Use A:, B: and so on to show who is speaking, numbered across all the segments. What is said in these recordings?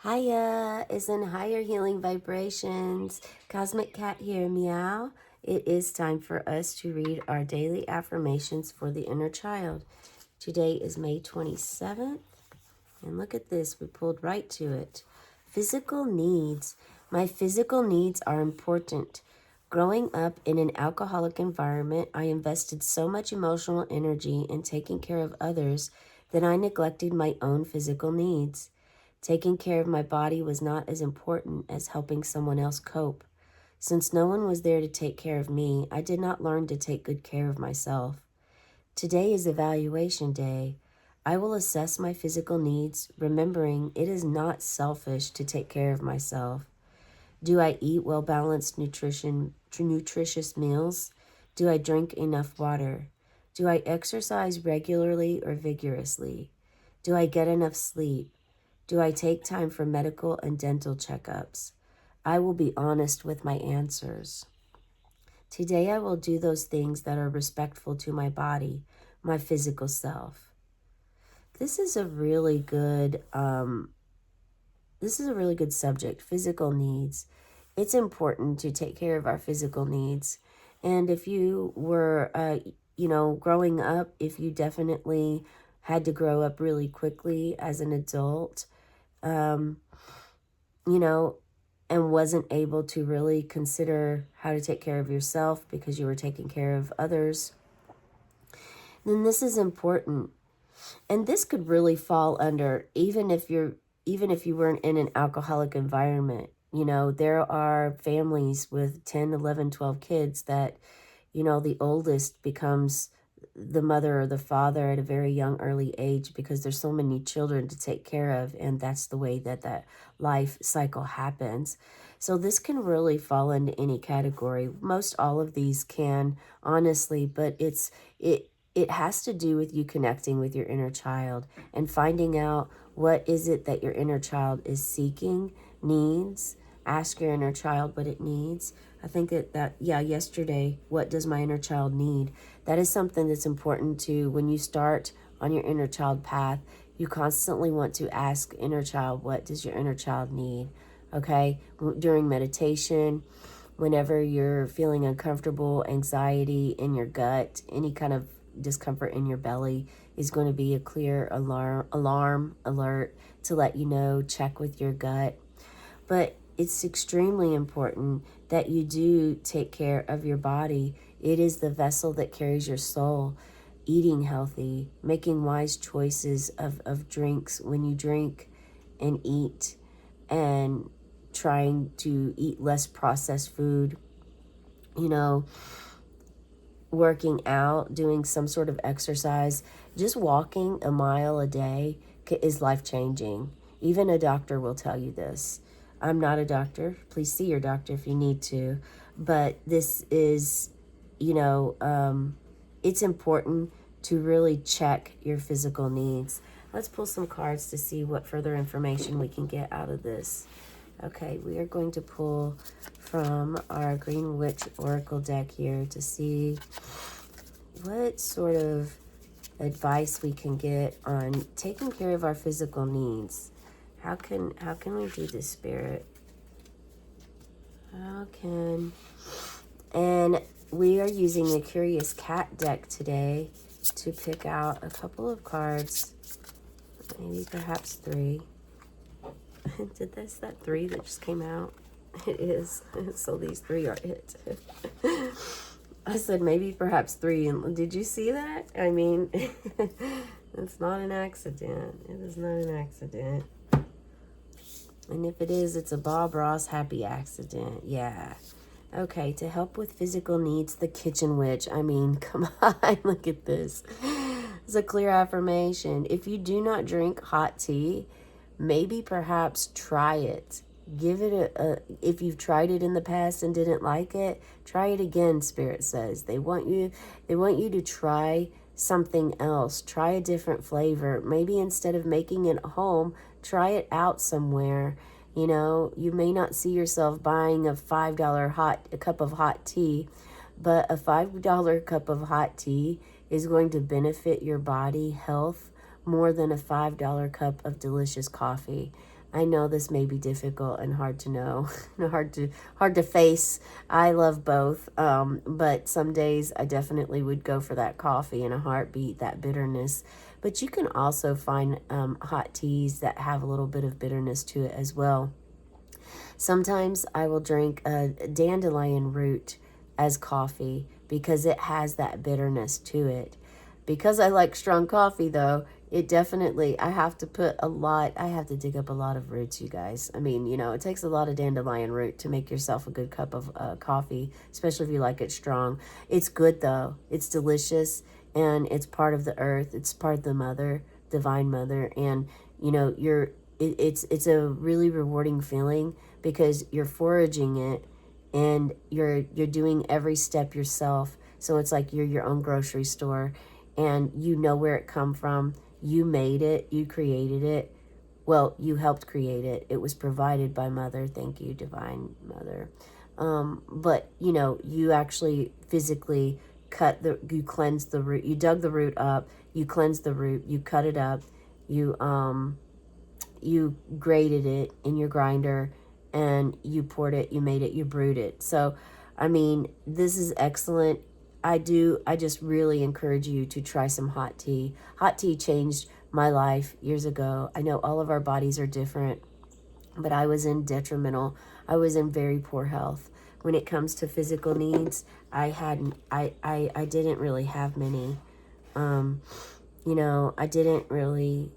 A: Hiya, is in higher healing vibrations. Cosmic Cat here, meow. It is time for us to read our daily affirmations for the inner child. Today is May 27th, and look at this, we pulled right to it. Physical needs. My physical needs are important. Growing up in an alcoholic environment, I invested so much emotional energy in taking care of others that I neglected my own physical needs. Taking care of my body was not as important as helping someone else cope. Since no one was there to take care of me, I did not learn to take good care of myself. Today is evaluation day. I will assess my physical needs, remembering it is not selfish to take care of myself. Do I eat well-balanced nutritious meals? Do I drink enough water? Do I exercise regularly or vigorously? Do I get enough sleep? Do I take time for medical and dental checkups? I will be honest with my answers. Today I will do those things that are respectful to my body, my physical self. This is a really good subject, physical needs. It's important to take care of our physical needs. And if you were growing up, if you definitely had to grow up really quickly as an adult, um, you know, and wasn't able to really consider how to take care of yourself because you were taking care of others, then this is important. And this could really fall under, even if you weren't in an alcoholic environment. There are families with 10, 11, 12 kids that, the oldest becomes the mother or the father at a very young, early age because there's so many children to take care of, and that's the way that life cycle happens. So this can really fall into any category. Most all of these can, honestly, but it has to do with you connecting with your inner child and finding out what is it that your inner child is seeking, needs. Ask your inner child what it needs. I think yesterday, what does my inner child need? That is something that's important to, when you start on your inner child path, you constantly want to ask inner child, what does your inner child need? Okay? During meditation, whenever you're feeling uncomfortable, anxiety in your gut, any kind of discomfort in your belly is going to be a clear alarm alert to let you know, check with your gut. But it's extremely important that you do take care of your body. It is the vessel that carries your soul. Eating healthy, making wise choices of drinks when you drink and eat, and trying to eat less processed food, working out, doing some sort of exercise. Just walking a mile a day is life-changing. Even a doctor will tell you this. I'm not a doctor. Please see your doctor if you need to. But this is, it's important to really check your physical needs. Let's pull some cards to see what further information we can get out of this. Okay, we are going to pull from our Green Witch Oracle deck here to see what sort of advice we can get on taking care of our physical needs. How can we do this, Spirit? And we are using the Curious Cat deck today to pick out a couple of cards, maybe perhaps three. Did that three that just came out? It is. So these three are it. I said maybe perhaps three. And did you see that? I mean, it's not an accident. It is not an accident. And if it is, it's a Bob Ross happy accident. Yeah. Okay, to help with physical needs, the Kitchen Witch. I mean, come on, look at this. It's a clear affirmation. If you do not drink hot tea, maybe perhaps try it. Give it if you've tried it in the past and didn't like it, try it again, Spirit says. They want you to try something else. Try a different flavor. Maybe instead of making it home, try it out somewhere. You may not see yourself buying a $5 cup of hot tea, but a $5 cup of hot tea is going to benefit your body health more than a $5 cup of delicious coffee. I know this may be difficult and hard to know, hard to face. I love both, but some days I definitely would go for that coffee in a heartbeat, that bitterness. But you can also find hot teas that have a little bit of bitterness to it as well. Sometimes I will drink a dandelion root as coffee because it has that bitterness to it. Because I like strong coffee, though, it definitely, I have to dig up a lot of roots, you guys. I mean, it takes a lot of dandelion root to make yourself a good cup of coffee, especially if you like it strong. It's good, though. It's delicious, and it's part of the earth. It's part of the mother, divine mother, and, it's a really rewarding feeling because you're foraging it and you're doing every step yourself. So it's like you're your own grocery store and you know where it come from. You made it, you created it. Well, you helped create it. It was provided by Mother. Thank you, Divine Mother. But you actually physically you cleanse the root. You dug the root up. You cleansed the root. You cut it up. You grated it in your grinder, and you poured it. You made it. You brewed it. So, I mean, this is excellent. I just really encourage you to try some hot tea. Hot tea changed my life years ago. I know all of our bodies are different, but I was in very poor health. When it comes to physical needs, I didn't really have many. I didn't really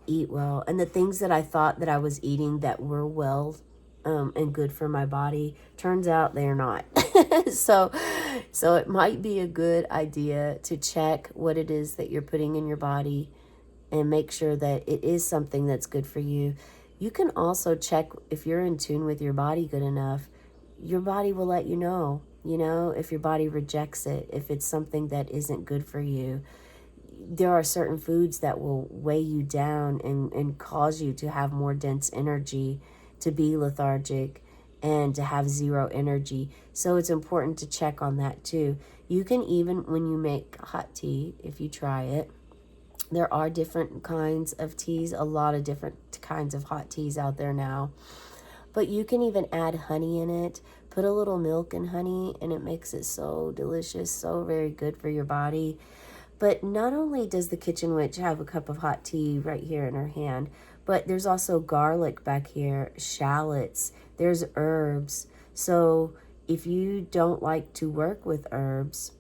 A: eat well. And the things that I thought that I was eating that were well and good for my body, turns out they're not. So it might be a good idea to check what it is that you're putting in your body and make sure that it is something that's good for you. You can also check if you're in tune with your body good enough. Your body will let you know, if your body rejects it, if it's something that isn't good for you. There are certain foods that will weigh you down and cause you to have more dense energy, to be lethargic, and to have zero energy. So it's important to check on that too. You can even, when you make hot tea, if you try it, there are different kinds of teas, a lot of different kinds of hot teas out there now. But you can even add honey in it. Put a little milk and honey, and it makes it so delicious, so very good for your body. But not only does the kitchen witch have a cup of hot tea right here in her hand, but there's also garlic back here, shallots, there's herbs. So if you don't like to work with herbs,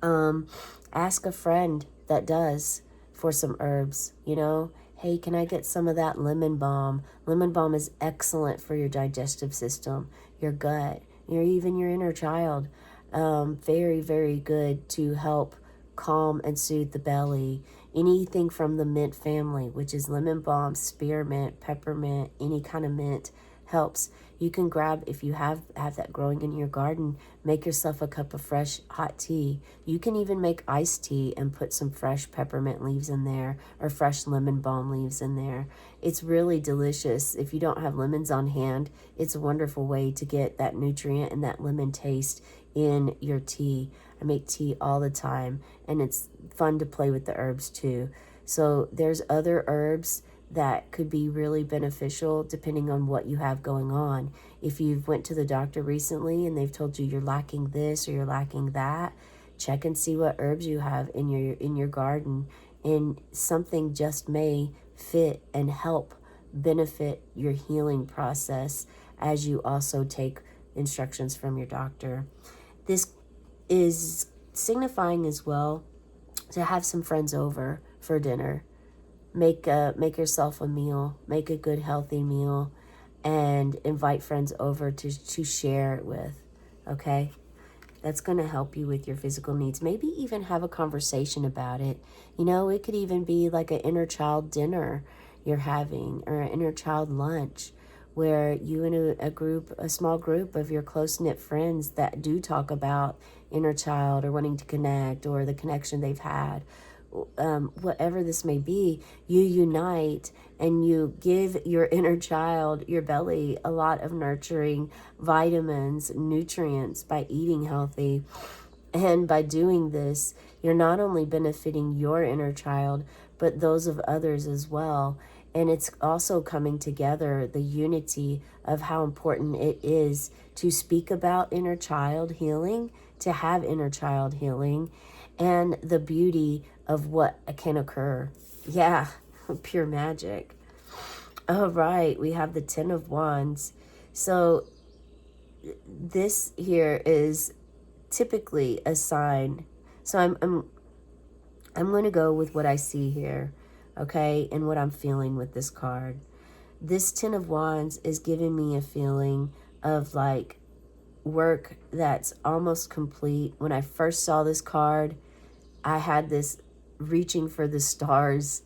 A: ask a friend that does for some herbs. Hey, can I get some of that lemon balm? Lemon balm is excellent for your digestive system, your gut, even your inner child. Very, very good to help calm and soothe the belly. Anything from the mint family, which is lemon balm, spearmint, peppermint, any kind of mint helps. You can grab, if you have that growing in your garden, make yourself a cup of fresh hot tea. You can even make iced tea and put some fresh peppermint leaves in there or fresh lemon balm leaves in there. It's really delicious. If you don't have lemons on hand, it's a wonderful way to get that nutrient and that lemon taste in your tea. I make tea all the time, and it's fun to play with the herbs too. So there's other herbs that could be really beneficial depending on what you have going on. If you've went to the doctor recently and they've told you you're lacking this or you're lacking that, check and see what herbs you have in your garden, and something just may fit and help benefit your healing process as you also take instructions from your doctor. This is signifying as well to have some friends over for dinner. Make yourself a meal, make a good healthy meal, and invite friends over to share it with. Okay, that's going to help you with your physical needs. Maybe even have a conversation about it. It could even be like an inner child dinner you're having, or an inner child lunch, where you and a small group of your close-knit friends that do talk about inner child or wanting to connect or the connection they've had, whatever this may be, you unite and you give your inner child, your belly, a lot of nurturing vitamins, nutrients by eating healthy. And by doing this, you're not only benefiting your inner child, but those of others as well. And it's also coming together, the unity of how important it is to speak about inner child healing, to have inner child healing, and the beauty of what can occur. Yeah, pure magic. All right, we have the Ten of Wands. So this here is typically a sign. So I'm going to go with what I see here, okay, and what I'm feeling with this card. This Ten of Wands is giving me a feeling of like work that's almost complete. When I first saw this card, I had this reaching for the stars,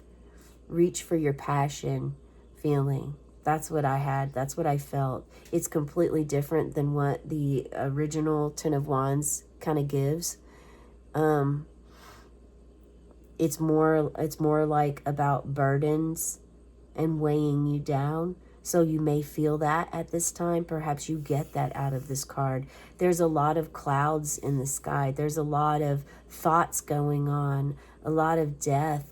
A: reach for your passion feeling. That's what I had. That's what I felt. It's completely different than what the original Ten of Wands kind of gives. It's more like about burdens and weighing you down. So you may feel that at this time. Perhaps you get that out of this card. There's a lot of clouds in the sky. There's a lot of thoughts going on, a lot of death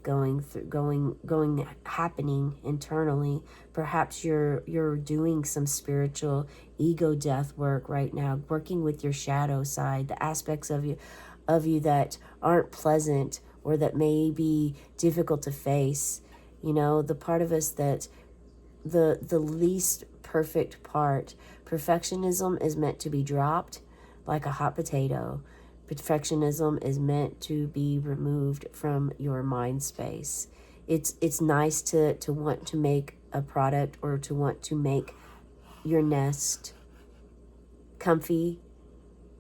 A: happening internally. Perhaps you're doing some spiritual ego death work right now, working with your shadow side, the aspects of you that aren't pleasant or that may be difficult to face. You know, the part of us that the least perfect part. Perfectionism is meant to be dropped like a hot potato. Perfectionism is meant to be removed from your mind space. It's nice to want to make a product or to want to make your nest comfy,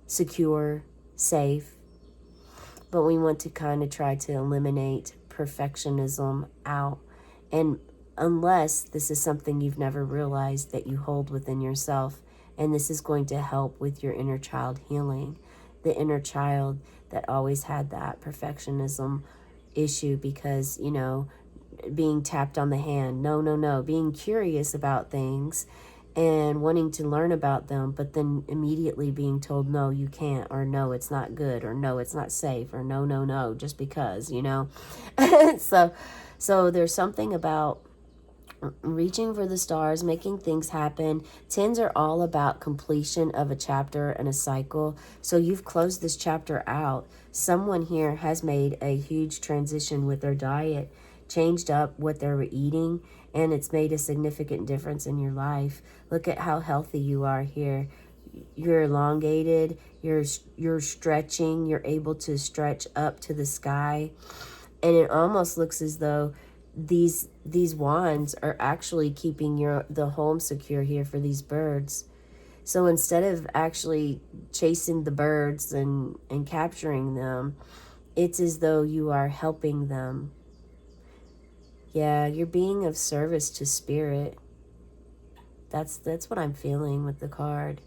A: secure, safe, but we want to kind of try to eliminate perfectionism out. And unless this is something you've never realized that you hold within yourself, and this is going to help with your inner child healing, the inner child that always had that perfectionism issue because, you know, being tapped on the hand, no, being curious about things and wanting to learn about them, but then immediately being told, no, you can't, or no, it's not good, or no, it's not safe, or no, just because, you know. So there's something about reaching for the stars, making things happen. Tens are all about completion of a chapter and a cycle. So you've closed this chapter out. Someone here has made a huge transition with their diet, changed up what they were eating, and it's made a significant difference in your life. Look at how healthy you are here. You're elongated, you're stretching, you're able to stretch up to the sky. And it almost looks as though these wands are actually keeping the home secure here for these birds. So instead of actually chasing the birds and capturing them, it's as though you are helping them. Yeah, you're being of service to spirit. That's what I'm feeling with the card.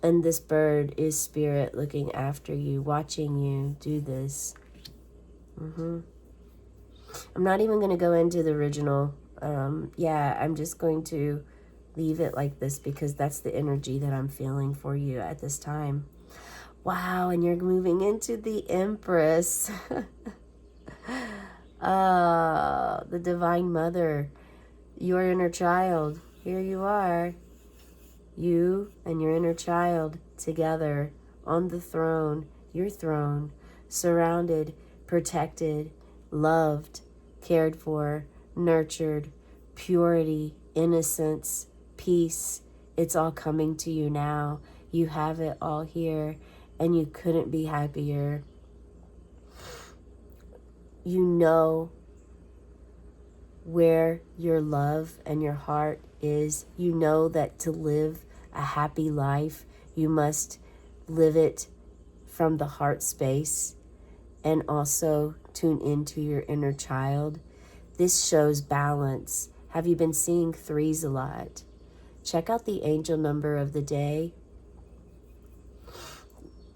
A: And this bird is spirit looking after you, watching you do this. I'm not even going to go into the original. I'm just going to leave it like this because that's the energy that I'm feeling for you at this time. Wow, and you're moving into the Empress. The Divine Mother, your inner child. Here you are. You and your inner child together on the throne, your throne, surrounded, protected, loved, cared for, nurtured, purity, innocence, peace. It's all coming to you now. You have it all here, and you couldn't be happier. You know where your love and your heart is. You know that to live a happy life, you must live it from the heart space and also tune into your inner child. This shows balance. Have you been seeing threes a lot? Check out the angel number of the day.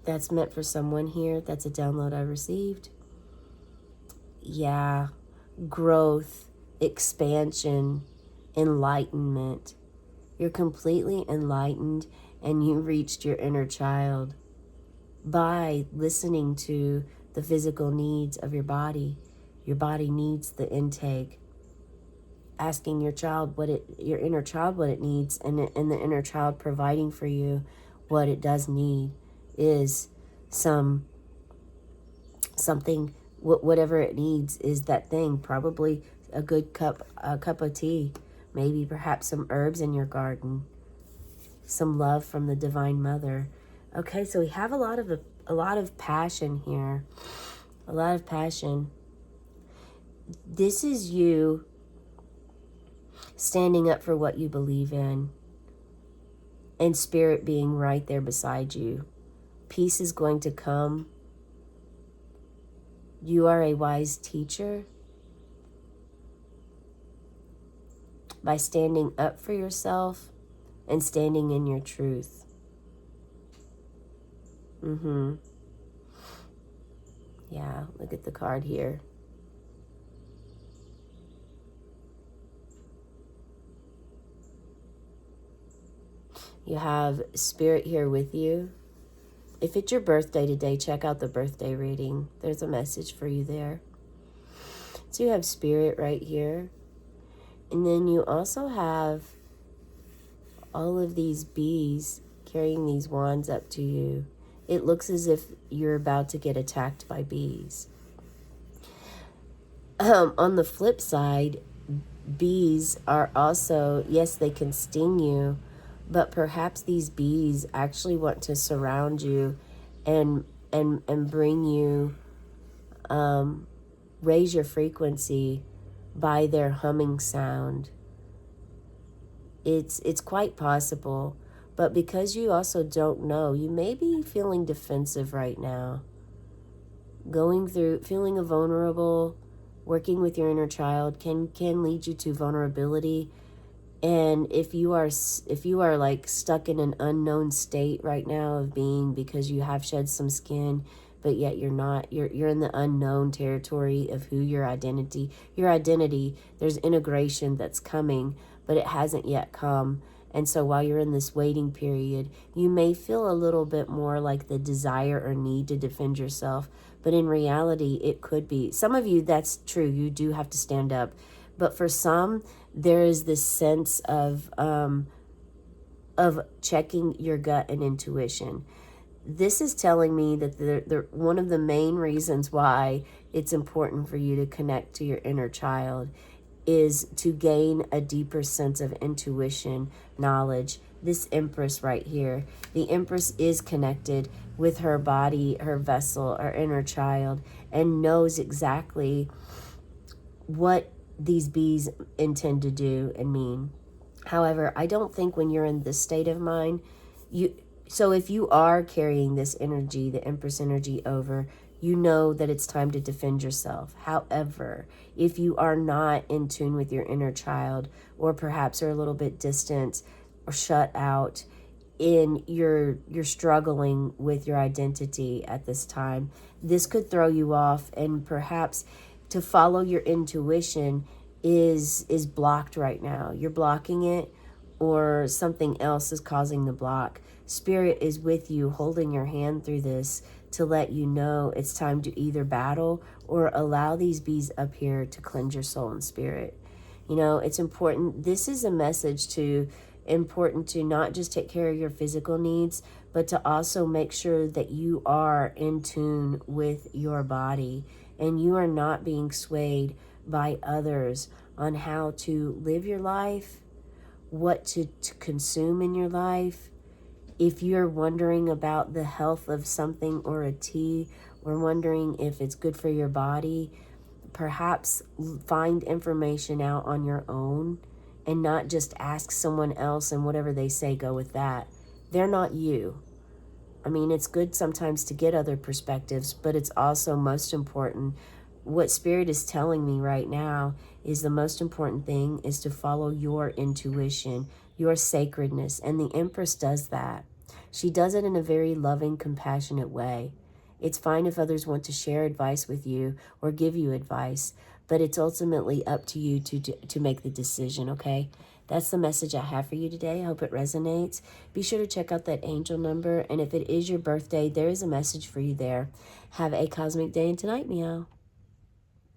A: That's meant for someone here. That's a download I received. Yeah, growth, expansion, enlightenment. You're completely enlightened and you reached your inner child by listening to the physical needs of your body. Your body needs the intake. Asking your child your inner child what it needs, and the inner child providing for you what it does need is something, whatever it needs is that thing. Probably a cup of tea, maybe perhaps some herbs in your garden, some love from the Divine Mother. Okay, so we have a lot of passion here, a lot of passion. This is you standing up for what you believe in, and Spirit being right there beside you. Peace is going to come. You are a wise teacher. By standing up for yourself and standing in your truth. Yeah, look at the card here. You have Spirit here with you. If it's your birthday today, check out the birthday reading. There's a message for you there. So you have Spirit right here. And then you also have all of these bees carrying these wands up to you. It looks as if you're about to get attacked by bees. On the flip side, bees are also, yes, they can sting you, but perhaps these bees actually want to surround you and bring you, raise your frequency by their humming sound. It's quite possible, but because you also don't know, you may be feeling defensive right now. Going through, feeling vulnerable, working with your inner child can lead you to vulnerability. And if you are like stuck in an unknown state right now of being, because you have shed some skin, but yet you're not, you're in the unknown territory of who your identity, there's integration that's coming, but it hasn't yet come. And so while you're in this waiting period, you may feel a little bit more like the desire or need to defend yourself. But in reality, it could be, some of you, that's true. You do have to stand up. But for some, there is this sense of checking your gut and intuition. This is telling me that one of the main reasons why it's important for you to connect to your inner child is to gain a deeper sense of intuition, knowledge. This Empress right here, the Empress is connected with her body, her vessel, her inner child, and knows exactly what these bees intend to do and mean. However, I don't think when you're in this state of mind, so if you are carrying this energy, the Empress energy over, you know that it's time to defend yourself. However, if you are not in tune with your inner child, or perhaps are a little bit distant or shut out, you're struggling with your identity at this time, this could throw you off, and perhaps to follow your intuition is blocked right now. You're blocking it, or something else is causing the block. Spirit is with you, holding your hand through this to let you know it's time to either battle or allow these bees up here to cleanse your soul and spirit. You know, it's important. This is a message important to not just take care of your physical needs, but to also make sure that you are in tune with your body and you are not being swayed by others on how to live your life, what to consume in your life. If you're wondering about the health of something or a tea, or wondering if it's good for your body, perhaps find information out on your own and not just ask someone else and whatever they say, go with that. They're not you. I mean, it's good sometimes to get other perspectives, but it's also most important. What Spirit is telling me right now is the most important thing is to follow your intuition, your sacredness. And the Empress does that. She does it in a very loving, compassionate way. It's fine if others want to share advice with you or give you advice, but it's ultimately up to you to make the decision, okay? That's the message I have for you today. I hope it resonates. Be sure to check out that angel number, and if it is your birthday, there is a message for you there. Have a cosmic day and tonight, meow.